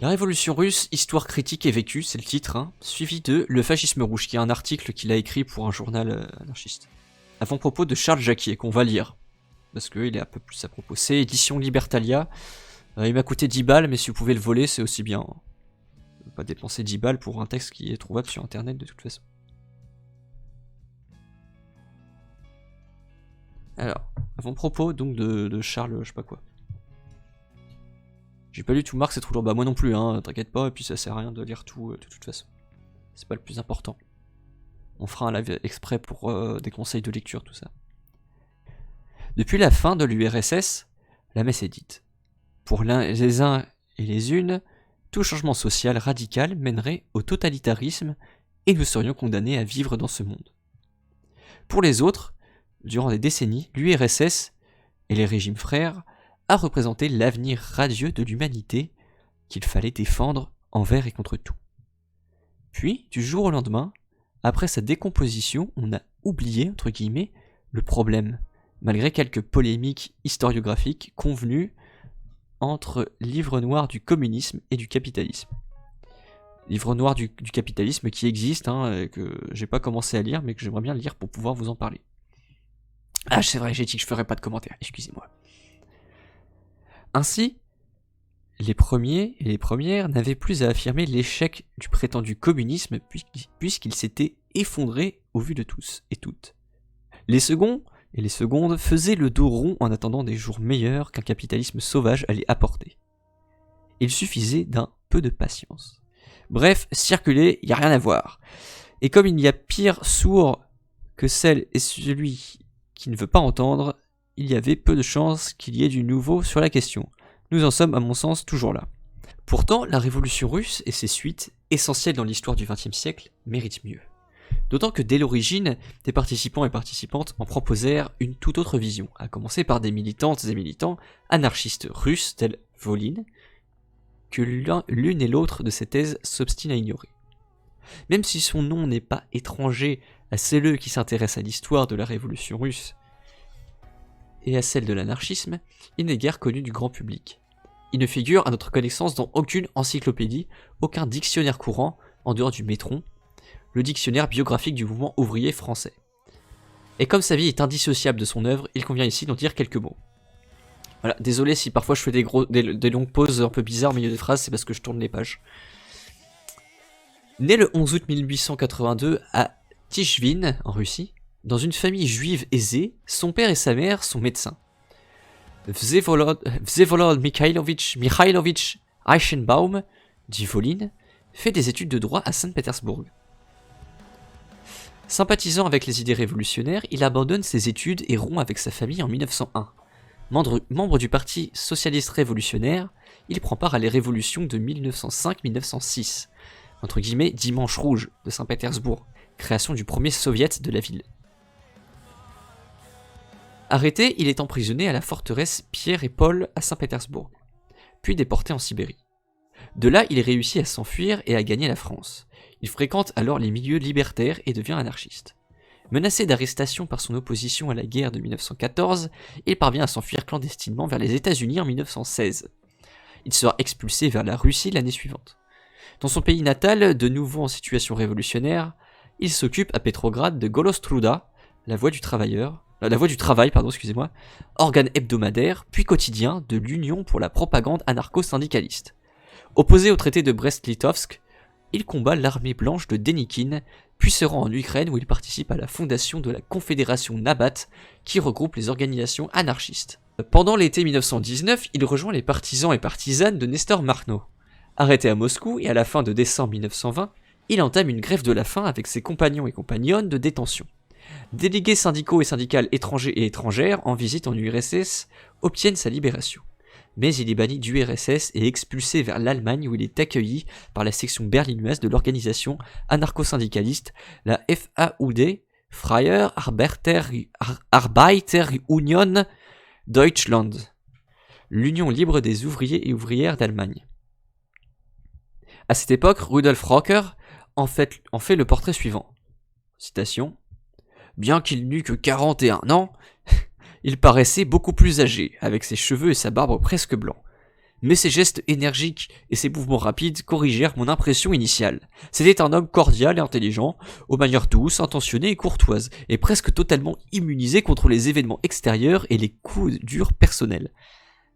La Révolution russe, histoire critique et vécue, c'est le titre, hein, suivi de Le fascisme rouge, qui est un article qu'il a écrit pour un journal anarchiste. Avant-propos de Charles Jacquier, qu'on va lire, parce qu'il est un peu plus à propos. C'est édition Libertalia. Il m'a coûté 10 balles, mais si vous pouvez le voler, c'est aussi bien. Ne pas dépenser 10 balles pour un texte qui est trouvable sur internet de toute façon. Alors, avant-propos donc de Charles, je sais pas quoi. J'ai pas lu tout Marx et Trouillon, bah moi non plus, hein, t'inquiète pas, et puis ça sert à rien de lire tout de toute façon. C'est pas le plus important. On fera un live exprès pour des conseils de lecture, tout ça. Depuis la fin de l'URSS, la messe est dite. Pour les uns et les unes, tout changement social radical mènerait au totalitarisme et nous serions condamnés à vivre dans ce monde. Pour les autres, durant des décennies, l'URSS et les régimes frères a représenté l'avenir radieux de l'humanité qu'il fallait défendre envers et contre tout. Puis, du jour au lendemain, après sa décomposition, on a oublié, entre guillemets, le problème, malgré quelques polémiques historiographiques convenues entre livre noir du communisme et du capitalisme. Livre noir du capitalisme qui existe, hein, que j'ai pas commencé à lire, mais que j'aimerais bien lire pour pouvoir vous en parler. Ah, c'est vrai, j'ai dit que je ferais pas de commentaires, excusez-moi. Ainsi, les premiers et les premières n'avaient plus à affirmer l'échec du prétendu communisme puisqu'il s'était effondré au vu de tous et toutes. Les seconds et les secondes faisaient le dos rond en attendant des jours meilleurs qu'un capitalisme sauvage allait apporter. Il suffisait d'un peu de patience. Bref, circuler, y a rien à voir. Et comme il y a pire sourd que celle et celui qui ne veut pas entendre, il y avait peu de chances qu'il y ait du nouveau sur la question. Nous en sommes, à mon sens, toujours là. Pourtant, la révolution russe et ses suites, essentielles dans l'histoire du XXe siècle, méritent mieux. D'autant que dès l'origine, des participants et participantes en proposèrent une toute autre vision, à commencer par des militantes et militants anarchistes russes tels Volin, que l'une et l'autre de ces thèses s'obstinent à ignorer. Même si son nom n'est pas étranger à celles qui s'intéressent à l'histoire de la révolution russe et à celle de l'anarchisme, il n'est guère connu du grand public. Il ne figure à notre connaissance dans aucune encyclopédie, aucun dictionnaire courant, en dehors du Métron, le dictionnaire biographique du mouvement ouvrier français. Et comme sa vie est indissociable de son œuvre, il convient ici d'en dire quelques mots. Voilà, désolé si parfois je fais des longues pauses un peu bizarres au milieu des phrases, c'est parce que je tourne les pages. Né le 11 août 1882 à Tichvin, en Russie, dans une famille juive aisée, son père et sa mère sont médecins. Vsevolod Mikhailovitch Eichenbaum, dit Volin, fait des études de droit à Saint-Pétersbourg. Sympathisant avec les idées révolutionnaires, il abandonne ses études et rompt avec sa famille en 1901. Membre du Parti socialiste révolutionnaire, il prend part à les révolutions de 1905-1906, entre guillemets Dimanche rouge de Saint-Pétersbourg, création du premier soviet de la ville. Arrêté, il est emprisonné à la forteresse Pierre et Paul à Saint-Pétersbourg, puis déporté en Sibérie. De là, il réussit à s'enfuir et à gagner la France. Il fréquente alors les milieux libertaires et devient anarchiste. Menacé d'arrestation par son opposition à la guerre de 1914, il parvient à s'enfuir clandestinement vers les États-Unis en 1916. Il sera expulsé vers la Russie l'année suivante. Dans son pays natal, de nouveau en situation révolutionnaire, il s'occupe à Petrograd de Golostruda, la voix du travail, organe hebdomadaire puis quotidien de l'Union pour la propagande anarcho-syndicaliste. Opposé au traité de Brest-Litovsk, il combat l'armée blanche de Dénikine, puis se rend en Ukraine où il participe à la fondation de la Confédération Nabat qui regroupe les organisations anarchistes. Pendant l'été 1919, il rejoint les partisans et partisanes de Nestor Makhno. Arrêté à Moscou et à la fin de décembre 1920, il entame une grève de la faim avec ses compagnons et compagnonnes de détention. Délégués syndicaux et syndicales étrangers et étrangères en visite en URSS obtiennent sa libération. Mais il est banni d'URSS et expulsé vers l'Allemagne où il est accueilli par la section berlinoise de l'organisation anarcho-syndicaliste, la FAUD, Freie Arbeiterunion Deutschland, l'Union libre des ouvriers et ouvrières d'Allemagne. À cette époque, Rudolf Rocker en fait le portrait suivant. Citation. Bien qu'il n'eût que 41 ans, il paraissait beaucoup plus âgé, avec ses cheveux et sa barbe presque blancs. mais ses gestes énergiques et ses mouvements rapides corrigèrent mon impression initiale. C'était un homme cordial et intelligent, aux manières douces, intentionnées et courtoises, et presque totalement immunisé contre les événements extérieurs et les coups durs personnels.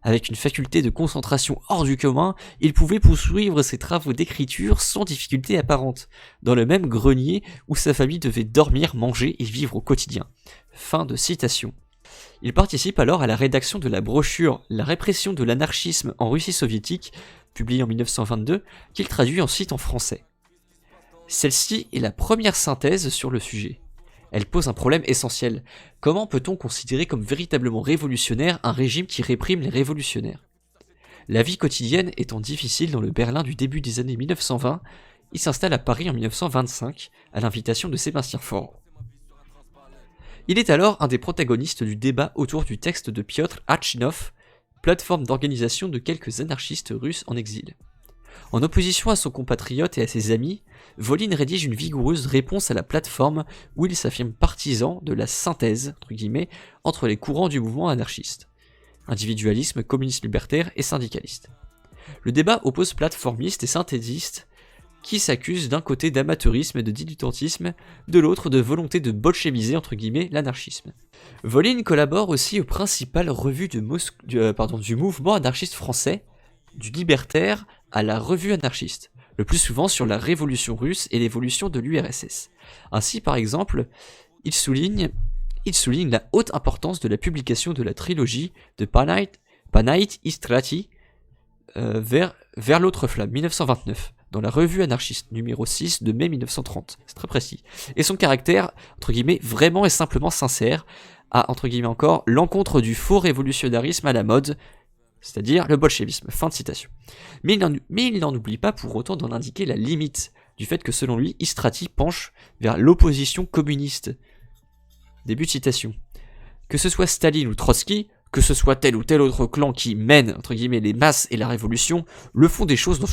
Avec une faculté de concentration hors du commun, il pouvait poursuivre ses travaux d'écriture sans difficulté apparente, dans le même grenier où sa famille devait dormir, manger et vivre au quotidien. Fin de citation. Il participe alors à la rédaction de la brochure La répression de l'anarchisme en Russie soviétique, publiée en 1922, qu'il traduit ensuite en français. Celle-ci est la première synthèse sur le sujet. Elle pose un problème essentiel. Comment peut-on considérer comme véritablement révolutionnaire un régime qui réprime les révolutionnaires ? La vie quotidienne étant difficile dans le Berlin du début des années 1920, il s'installe à Paris en 1925, à l'invitation de Sébastien Faure. Il est alors un des protagonistes du débat autour du texte de Piotr Achinov, plateforme d'organisation de quelques anarchistes russes en exil. En opposition à son compatriote et à ses amis, Volin rédige une vigoureuse réponse à la plateforme où il s'affirme partisan de la synthèse, entre guillemets, entre les courants du mouvement anarchiste. Individualisme, communiste libertaire et syndicaliste. Le débat oppose plateformistes et synthésistes qui s'accusent d'un côté d'amateurisme et de dilettantisme, de l'autre de volonté de bolcheviser, entre guillemets, l'anarchisme. Volin collabore aussi aux principales revues du mouvement anarchiste français, du libertaire à la revue anarchiste, le plus souvent sur la révolution russe et l'évolution de l'URSS. Ainsi, par exemple, il souligne la haute importance de la publication de la trilogie de Panait Istrati vers l'autre flamme, 1929, dans la revue anarchiste numéro 6 de mai 1930. C'est très précis. Et son caractère, entre guillemets, vraiment et simplement sincère, à, entre guillemets encore, l'encontre du faux révolutionnarisme à la mode, c'est-à-dire le bolchevisme. Fin de citation. Mais il n'en oublie pas pour autant d'en indiquer la limite du fait que selon lui, Istrati penche vers l'opposition communiste. Début de citation. Que ce soit Staline ou Trotsky, que ce soit tel ou tel autre clan qui mène, entre guillemets, les masses et la révolution, le fond des choses n'en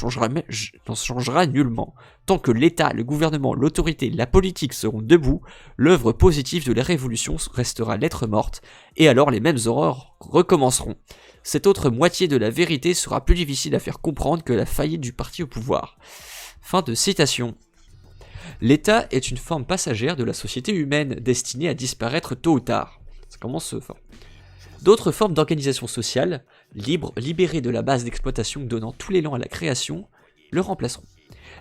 changera nullement. Tant que l'État, le gouvernement, l'autorité, la politique seront debout, l'œuvre positive de la révolution restera lettre morte, et alors les mêmes horreurs recommenceront. Cette autre moitié de la vérité sera plus difficile à faire comprendre que la faillite du parti au pouvoir. Fin de citation. L'État est une forme passagère de la société humaine, destinée à disparaître tôt ou tard. Ça commence fort. D'autres formes d'organisation sociale, libres, libérées de la base d'exploitation donnant tout l'élan à la création, le remplaceront.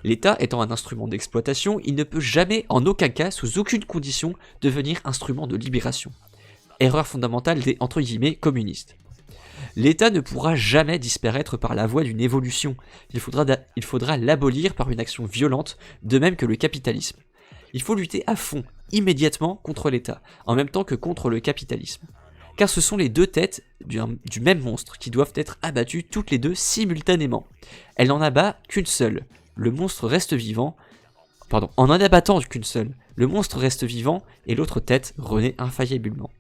L'État étant un instrument d'exploitation, il ne peut jamais, en aucun cas, sous aucune condition, devenir instrument de libération. Erreur fondamentale des, entre guillemets, communistes. L'État ne pourra jamais disparaître par la voie d'une évolution. Il faudra l'abolir par une action violente, de même que le capitalisme. Il faut lutter à fond, immédiatement, contre l'État, en même temps que contre le capitalisme. Car ce sont les deux têtes du même monstre qui doivent être abattues toutes les deux simultanément. Elle n'en abat qu'une seule. Le monstre reste vivant. En en abattant qu'une seule, le monstre reste vivant et l'autre tête renaît infailliblement.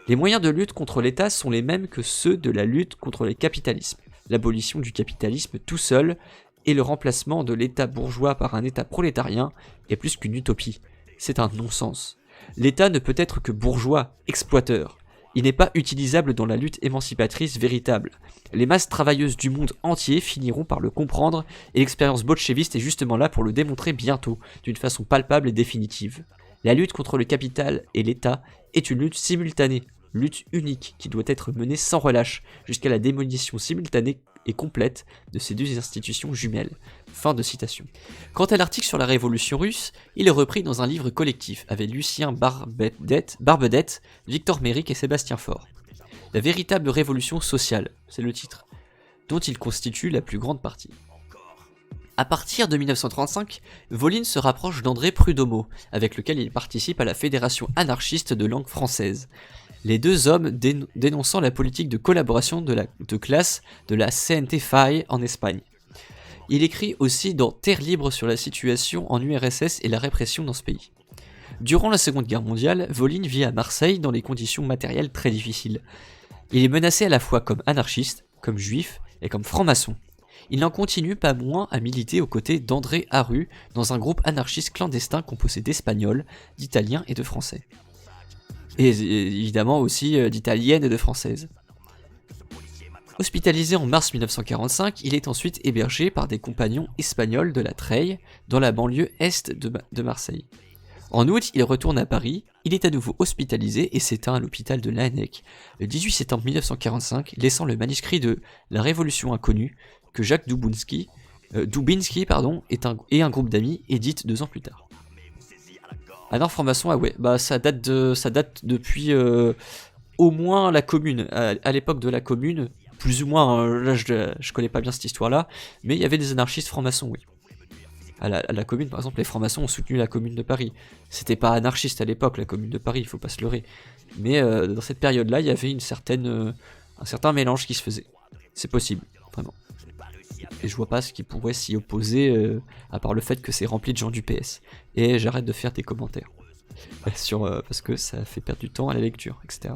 Les moyens de lutte contre l'État sont les mêmes que ceux de la lutte contre le capitalisme. L'abolition du capitalisme tout seul et le remplacement de l'État bourgeois par un État prolétarien est plus qu'une utopie. C'est un non-sens. L'État ne peut être que bourgeois, exploiteur. Il n'est pas utilisable dans la lutte émancipatrice véritable. Les masses travailleuses du monde entier finiront par le comprendre et l'expérience bolchéviste est justement là pour le démontrer bientôt, d'une façon palpable et définitive. La lutte contre le capital et l'État est une lutte simultanée, lutte unique qui doit être menée sans relâche jusqu'à la démolition simultanée et complète de ces deux institutions jumelles. Fin de citation. Quant à l'article sur la révolution russe, il est repris dans un livre collectif avec Lucien Barbedette, Victor Méric et Sébastien Faure. La véritable révolution sociale, c'est le titre, dont il constitue la plus grande partie. À partir de 1935, Volin se rapproche d'André Prud'homme, avec lequel il participe à la Fédération anarchiste de langue française. Les deux hommes dénonçant la politique de collaboration de classe de la CNT-FAI en Espagne. Il écrit aussi dans Terre libre sur la situation en URSS et la répression dans ce pays. Durant la Seconde Guerre mondiale, Volin vit à Marseille dans des conditions matérielles très difficiles. Il est menacé à la fois comme anarchiste, comme juif et comme franc-maçon. Il n'en continue pas moins à militer aux côtés d'André Haru dans un groupe anarchiste clandestin composé d'Espagnols, d'Italiens et de Français. Et évidemment aussi d'Italiennes et de Françaises. Hospitalisé en mars 1945, il est ensuite hébergé par des compagnons espagnols de la Treille, dans la banlieue est de Marseille. En août, il retourne à Paris, il est à nouveau hospitalisé et s'éteint à l'hôpital de Laennec le 18 septembre 1945, laissant le manuscrit de La Révolution inconnue que Jacques Dubinski et un groupe d'amis éditent 2 ans plus tard. Alors formation, ah ouais, bah ça date depuis au moins la Commune, à l'époque de la Commune, plus ou moins, là je connais pas bien cette histoire-là, mais il y avait des anarchistes francs-maçons, oui. À la Commune, par exemple, les francs-maçons ont soutenu la Commune de Paris. C'était pas anarchiste à l'époque, la Commune de Paris, il faut pas se leurrer. Mais dans cette période-là, il y avait un certain mélange qui se faisait. C'est possible, vraiment. Et je vois pas ce qui pourrait s'y opposer, à part le fait que c'est rempli de gens du PS. Et j'arrête de faire des commentaires. Parce que ça fait perdre du temps à la lecture, etc.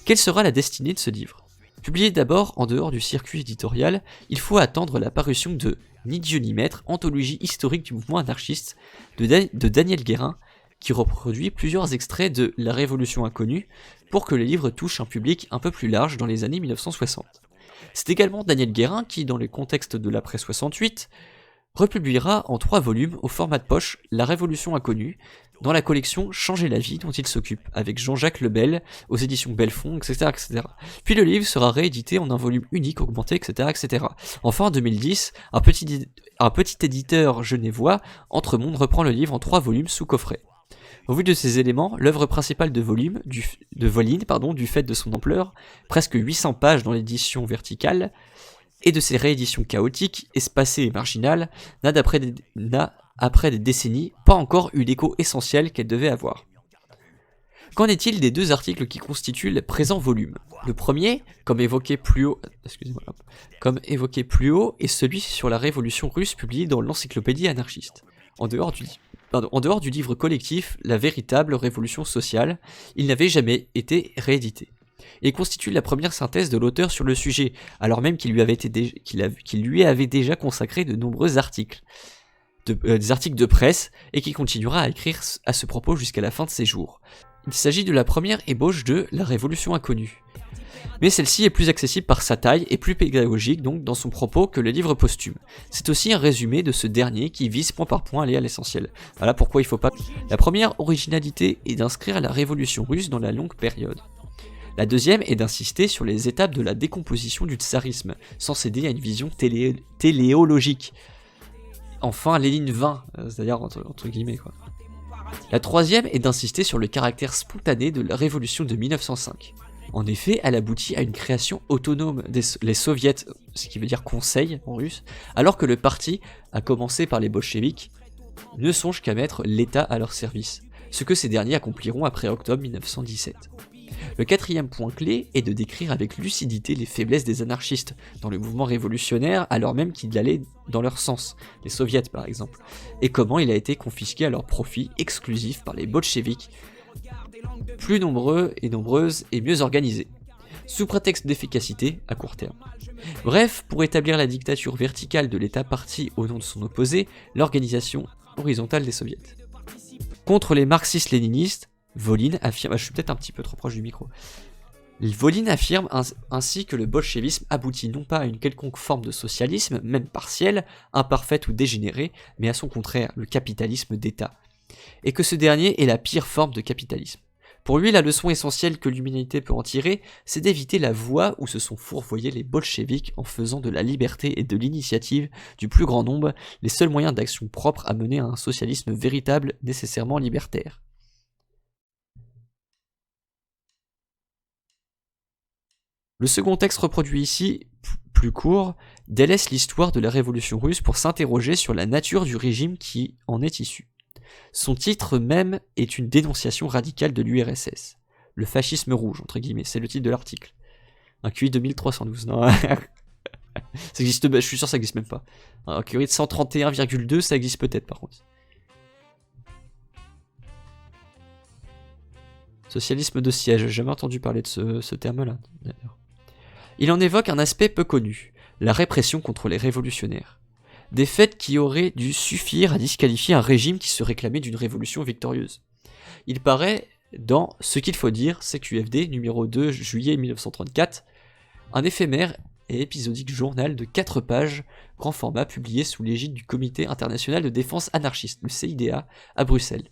Quelle sera la destinée de ce livre ? Publié d'abord en dehors du circuit éditorial, il faut attendre la parution de Ni Dieu ni Maître, anthologie historique du mouvement anarchiste de Daniel Guérin, qui reproduit plusieurs extraits de La Révolution inconnue pour que le livre touche un public un peu plus large dans les années 1960. C'est également Daniel Guérin qui, dans le contexte de l'après 68, republiera en 3 volumes au format de poche La Révolution inconnue, dans la collection Changer la vie dont il s'occupe, avec Jean-Jacques Lebel, aux éditions Belfond, etc., etc. Puis le livre sera réédité en un volume unique, augmenté, etc., etc. Enfin, en 2010, un petit éditeur genevois, Entremonde, reprend le livre en 3 volumes sous coffret. Au vu de ces éléments, l'œuvre principale de Voline, du fait de son ampleur, presque 800 pages dans l'édition verticale, et de ses rééditions chaotiques, espacées et marginales, n'a, après des décennies, pas encore eu l'écho essentiel qu'elle devait avoir. Qu'en est-il des 2 articles qui constituent le présent volume ? Le premier, comme évoqué plus haut, est celui sur la révolution russe publié dans l'encyclopédie anarchiste. En dehors du livre collectif La véritable révolution sociale, il n'avait jamais été réédité. Et constitue la première synthèse de l'auteur sur le sujet, alors même qu'il lui avait déjà consacré de nombreux articles, des articles de presse, et qui continuera à écrire à ce propos jusqu'à la fin de ses jours. Il s'agit de la première ébauche de La Révolution inconnue. Mais celle-ci est plus accessible par sa taille et plus pédagogique donc dans son propos que le livre posthume. C'est aussi un résumé de ce dernier qui vise point par point à aller à l'essentiel. Voilà pourquoi il faut pas... La première originalité est d'inscrire la révolution russe dans la longue période. La deuxième est d'insister sur les étapes de la décomposition du tsarisme, sans céder à une vision téléologique. Enfin, Lénine 20, c'est-à-dire entre guillemets quoi. La troisième est d'insister sur le caractère spontané de la révolution de 1905. En effet, elle aboutit à une création autonome les soviets, ce qui veut dire conseil en russe, alors que le parti, à commencer par les bolcheviks, ne songe qu'à mettre l'État à leur service, ce que ces derniers accompliront après octobre 1917. Le quatrième point clé est de décrire avec lucidité les faiblesses des anarchistes dans le mouvement révolutionnaire alors même qu'il allait dans leur sens, les soviets par exemple, et comment il a été confisqué à leur profit exclusif par les bolcheviks, plus nombreux et nombreuses et mieux organisés, sous prétexte d'efficacité à court terme. Bref, pour établir la dictature verticale de l'État parti au nom de son opposé, l'organisation horizontale des soviets. Contre les marxistes-léninistes, Voline affirme, je suis peut-être un petit peu trop proche du micro. Voline affirme ainsi que le bolchevisme aboutit non pas à une quelconque forme de socialisme, même partiel, imparfaite ou dégénérée, mais à son contraire, le capitalisme d'État. Et que ce dernier est la pire forme de capitalisme. Pour lui, la leçon essentielle que l'humanité peut en tirer, c'est d'éviter la voie où se sont fourvoyés les bolcheviks en faisant de la liberté et de l'initiative du plus grand nombre les seuls moyens d'action propres à mener à un socialisme véritable, nécessairement libertaire. Le second texte reproduit ici, plus court, délaisse l'histoire de la révolution russe pour s'interroger sur la nature du régime qui en est issu. Son titre même est une dénonciation radicale de l'URSS. Le fascisme rouge, entre guillemets, c'est le titre de l'article. Un QI 2312, non. Ça existe, je suis sûr que ça existe même pas. Un QI de 131,2, ça existe peut-être par contre. Socialisme de siège, j'ai jamais entendu parler de ce terme-là, d'ailleurs. Il en évoque un aspect peu connu, la répression contre les révolutionnaires. Des faits qui auraient dû suffire à disqualifier un régime qui se réclamait d'une révolution victorieuse. Il paraît dans Ce qu'il faut dire, CQFD, numéro 2, juillet 1934, un éphémère et épisodique journal de 4 pages, grand format, publié sous l'égide du Comité international de défense anarchiste, le CIDA, à Bruxelles.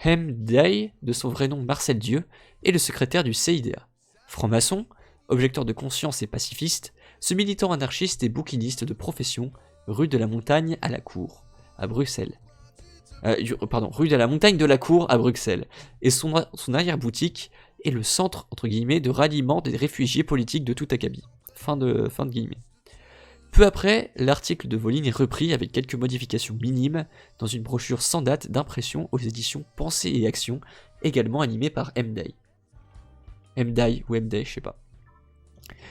Hemday, de son vrai nom Marcel Dieu, est le secrétaire du CIDA. Franc-maçon, objecteur de conscience et pacifiste, ce militant anarchiste est bouquiniste de profession, rue de la Montagne à la Cour, à Bruxelles. Rue de la Montagne de la Cour à Bruxelles. Et son arrière-boutique est le centre, entre guillemets, de ralliement des réfugiés politiques de tout acabit. Fin de guillemets. Peu après, l'article de Voline est repris avec quelques modifications minimes dans une brochure sans date d'impression aux éditions Pensée et Action, également animée par Hemday. Hemday ou Hemday, je sais pas.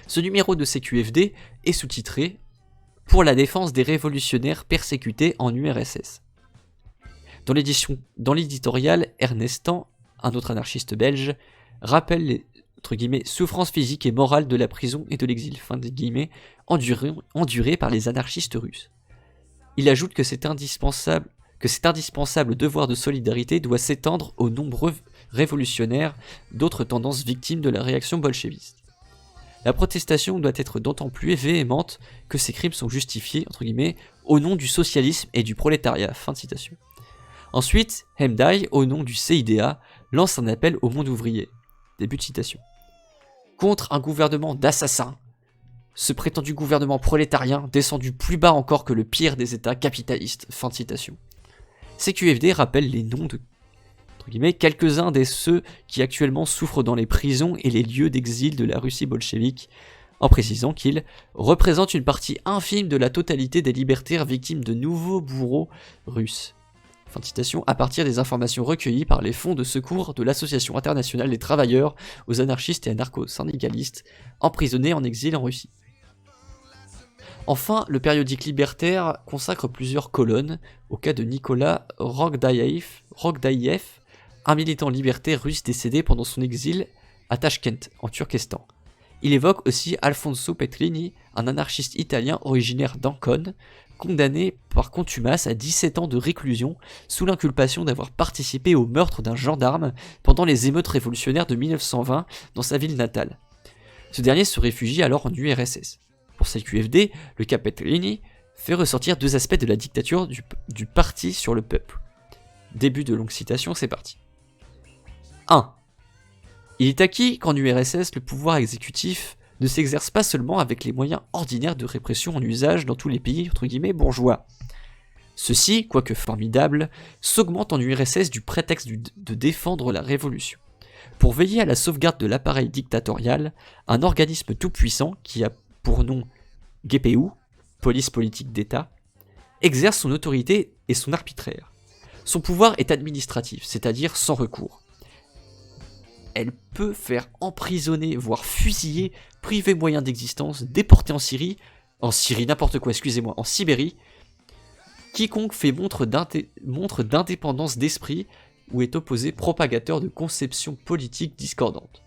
Ce numéro de CQFD est sous-titré « Pour la défense des révolutionnaires persécutés en URSS ». Dans l'éditorial, Ernestan, un autre anarchiste belge, rappelle les entre guillemets, souffrances physiques et morales de la prison et de l'exil, fin de guillemets, endurées par les anarchistes russes. Il ajoute que cet indispensable devoir de solidarité doit s'étendre aux nombreux révolutionnaires d'autres tendances victimes de la réaction bolchéviste. La protestation doit être d'autant plus véhémente que ces crimes sont justifiés, entre guillemets, au nom du socialisme et du prolétariat, fin de citation. Ensuite, Hemday, au nom du CIDA, lance un appel au monde ouvrier. Début de citation. Contre un gouvernement d'assassins, ce prétendu gouvernement prolétarien descendu plus bas encore que le pire des États capitalistes. Fin de citation. CQFD rappelle les noms de entre guillemets, quelques-uns de ceux qui actuellement souffrent dans les prisons et les lieux d'exil de la Russie bolchevique, en précisant qu'ils représentent une partie infime de la totalité des libertaires victimes de nouveaux bourreaux russes. Fin de citation, à partir des informations recueillies par les fonds de secours de l'Association internationale des travailleurs aux anarchistes et anarcho-syndicalistes emprisonnés en exil en Russie. Enfin, le périodique libertaire consacre plusieurs colonnes au cas de Nicolas Rogdaïev, un militant libertaire russe décédé pendant son exil à Tachkent, en Turkestan. Il évoque aussi Alfonso Petrini, un anarchiste italien originaire d'Ancône, condamné par contumace à 17 ans de réclusion sous l'inculpation d'avoir participé au meurtre d'un gendarme pendant les émeutes révolutionnaires de 1920 dans sa ville natale. Ce dernier se réfugie alors en URSS. Pour CQFD, le cas Petrini fait ressortir 2 aspects de la dictature du parti sur le peuple. Début de longue citation, c'est parti. 1. Il est acquis qu'en URSS, le pouvoir exécutif ne s'exerce pas seulement avec les moyens ordinaires de répression en usage dans tous les pays entre guillemets bourgeois. Ceci, quoique formidable, s'augmente en URSS du prétexte de défendre la révolution. Pour veiller à la sauvegarde de l'appareil dictatorial, un organisme tout-puissant qui a pour nom GPU, police politique d'État, exerce son autorité et son arbitraire. Son pouvoir est administratif, c'est-à-dire sans recours. Elle peut faire emprisonner, voire fusiller, priver moyen d'existence, déporter en Sibérie, quiconque fait montre d'indépendance d'esprit ou est opposé propagateur de conceptions politiques discordantes.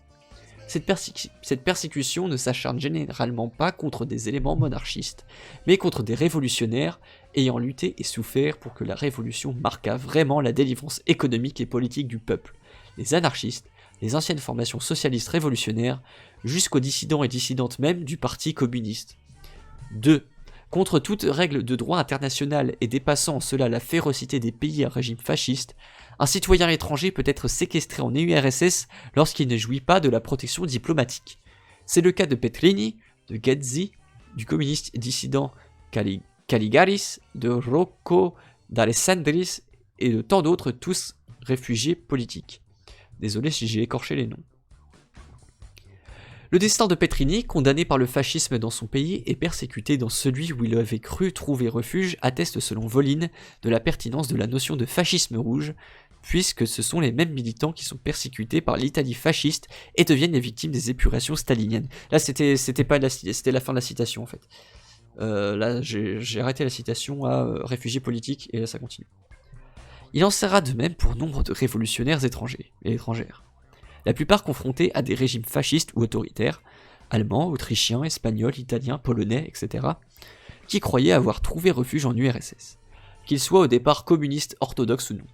Cette persécution ne s'acharne généralement pas contre des éléments monarchistes, mais contre des révolutionnaires ayant lutté et souffert pour que la révolution marquât vraiment la délivrance économique et politique du peuple, les anarchistes, les anciennes formations socialistes révolutionnaires, jusqu'aux dissidents et dissidentes même du parti communiste. 2. Contre toute règle de droit international et dépassant en cela la férocité des pays à régime fasciste, un citoyen étranger peut être séquestré en URSS lorsqu'il ne jouit pas de la protection diplomatique. C'est le cas de Petrini, de Ghezzi, du communiste dissident Kaligaris, de Rocco d'Alessandris et de tant d'autres, tous réfugiés politiques. Désolé si j'ai écorché les noms. Le destin de Petrini, condamné par le fascisme dans son pays et persécuté dans celui où il avait cru trouver refuge, atteste selon Voline de la pertinence de la notion de fascisme rouge, puisque ce sont les mêmes militants qui sont persécutés par l'Italie fasciste et deviennent les victimes des épurations staliniennes. Là, c'était la fin de la citation en fait. Là, j'ai arrêté la citation à réfugiés politiques et là ça continue. Il en sera de même pour nombre de révolutionnaires étrangers et étrangères. La plupart confrontés à des régimes fascistes ou autoritaires, allemands, autrichiens, espagnols, italiens, polonais, etc., qui croyaient avoir trouvé refuge en URSS, qu'ils soient au départ communistes orthodoxes ou non.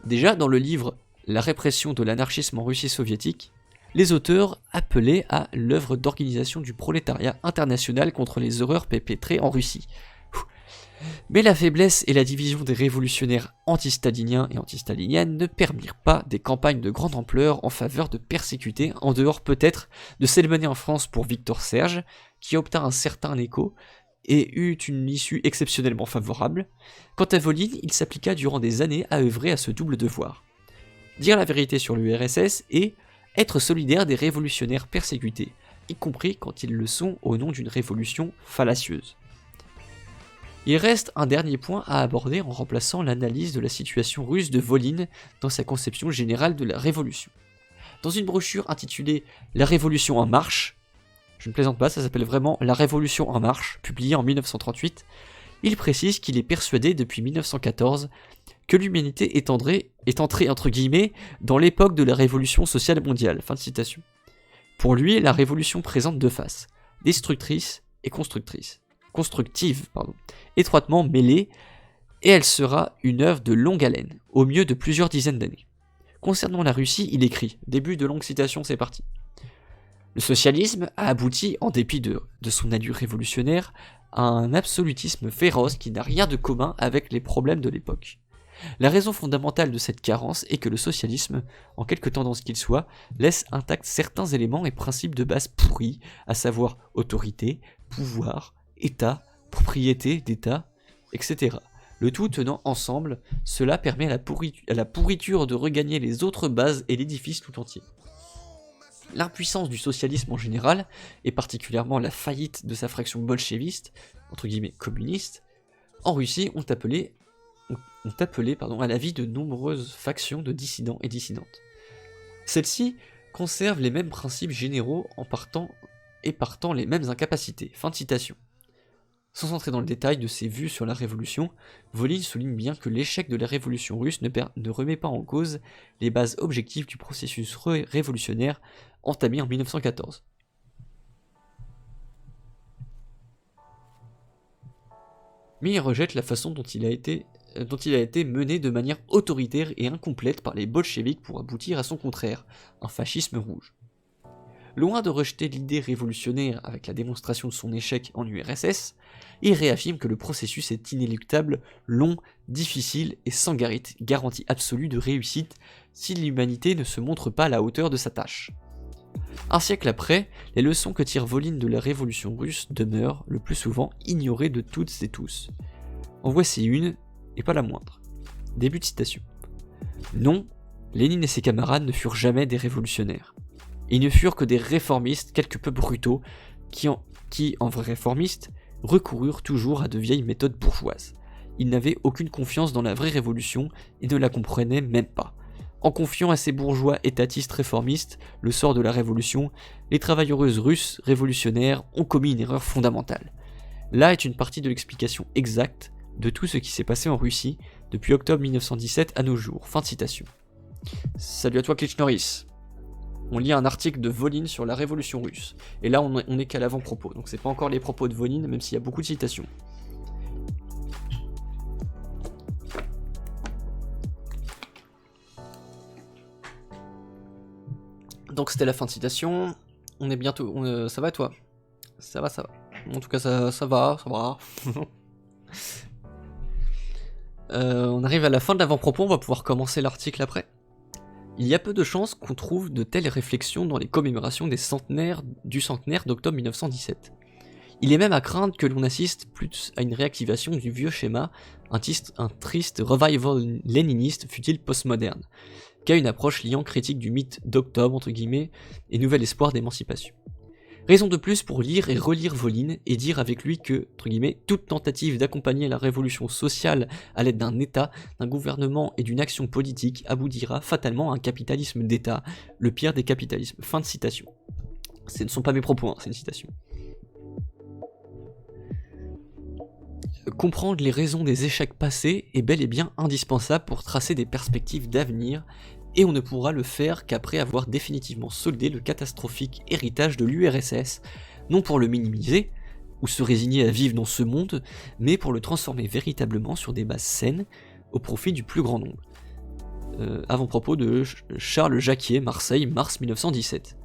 Déjà dans le livre La répression de l'anarchisme en Russie soviétique, les auteurs appelaient à l'œuvre d'organisation du prolétariat international contre les horreurs perpétrées en Russie. Mais la faiblesse et la division des révolutionnaires anti-staliniens et anti-staliniennes ne permirent pas des campagnes de grande ampleur en faveur de persécutés, en dehors peut-être de celle menée en France pour Victor Serge, qui obtint un certain écho et eut une issue exceptionnellement favorable. Quant à Volin, il s'appliqua durant des années à œuvrer à ce double devoir. Dire la vérité sur l'URSS et être solidaire des révolutionnaires persécutés, y compris quand ils le sont au nom d'une révolution fallacieuse. Il reste un dernier point à aborder en remplaçant l'analyse de la situation russe de Volin dans sa conception générale de la révolution. Dans une brochure intitulée « La Révolution en marche », je ne plaisante pas, ça s'appelle vraiment « La Révolution en marche », publiée en 1938, il précise qu'il est persuadé depuis 1914 que l'humanité est entrée entre guillemets dans l'époque de la révolution sociale mondiale. Fin de citation. Pour lui, la révolution présente deux faces, destructrice et constructive, étroitement mêlées, et elle sera une œuvre de longue haleine, au mieux de plusieurs dizaines d'années. Concernant la Russie, il écrit, début de longue citation, c'est parti. Le socialisme a abouti, en dépit de son allure révolutionnaire, à un absolutisme féroce qui n'a rien de commun avec les problèmes de l'époque. La raison fondamentale de cette carence est que le socialisme, en quelque tendance qu'il soit, laisse intacts certains éléments et principes de base pourris, à savoir autorité, pouvoir, État, propriété d'État, etc. Le tout tenant ensemble, cela permet à la pourriture de regagner les autres bases et l'édifice tout entier. L'impuissance du socialisme en général, et particulièrement la faillite de sa fraction bolchéviste, entre guillemets communiste, en Russie ont appelé à la vie de nombreuses factions de dissidents et dissidentes. Celles-ci conservent les mêmes principes généraux en partant les mêmes incapacités. Fin de citation. Sans entrer dans le détail de ses vues sur la révolution, Volin souligne bien que l'échec de la révolution russe ne remet pas en cause les bases objectives du processus révolutionnaire entamé en 1914. Mais il rejette la façon dont il a été mené de manière autoritaire et incomplète par les bolcheviks pour aboutir à son contraire, un fascisme rouge. Loin de rejeter l'idée révolutionnaire avec la démonstration de son échec en URSS, il réaffirme que le processus est inéluctable, long, difficile et sans garantie absolue de réussite si l'humanité ne se montre pas à la hauteur de sa tâche. Un siècle après, les leçons que tire Volin de la révolution russe demeurent, le plus souvent, ignorées de toutes et tous. En voici une, et pas la moindre. Début de citation. Non, Lénine et ses camarades ne furent jamais des révolutionnaires. Ils ne furent que des réformistes quelque peu brutaux, qui, en vrais réformistes, recoururent toujours à de vieilles méthodes bourgeoises. Ils n'avaient aucune confiance dans la vraie révolution et ne la comprenaient même pas. En confiant à ces bourgeois étatistes réformistes le sort de la révolution, les travailleuses russes révolutionnaires ont commis une erreur fondamentale. Là est une partie de l'explication exacte de tout ce qui s'est passé en Russie depuis octobre 1917 à nos jours. Fin de citation. Salut à toi Klitsch Norris. On lit un article de Volin sur la révolution russe. Et là, on est qu'à l'avant-propos. Donc c'est pas encore les propos de Volin, même s'il y a beaucoup de citations. Donc c'était la fin de citation. On est bientôt... ça va toi? Ça va. En tout cas, ça va. On arrive à la fin de l'avant-propos, on va pouvoir commencer l'article après. Il y a peu de chances qu'on trouve de telles réflexions dans les commémorations du centenaire d'octobre 1917. Il est même à craindre que l'on assiste plus à une réactivation du vieux schéma, un triste revival léniniste fut-il postmoderne, qu'à une approche liant critique du mythe d'octobre, entre guillemets, et nouvel espoir d'émancipation. Raison de plus pour lire et relire Volin et dire avec lui que, entre guillemets, toute tentative d'accompagner la révolution sociale à l'aide d'un État, d'un gouvernement et d'une action politique aboutira fatalement à un capitalisme d'État, le pire des capitalismes. Fin de citation. Ce ne sont pas mes propos, c'est une citation. Comprendre les raisons des échecs passés est bel et bien indispensable pour tracer des perspectives d'avenir, et on ne pourra le faire qu'après avoir définitivement soldé le catastrophique héritage de l'URSS, non pour le minimiser, ou se résigner à vivre dans ce monde, mais pour le transformer véritablement sur des bases saines, au profit du plus grand nombre. Avant-propos de Charles Jacquier, Marseille, mars 1917.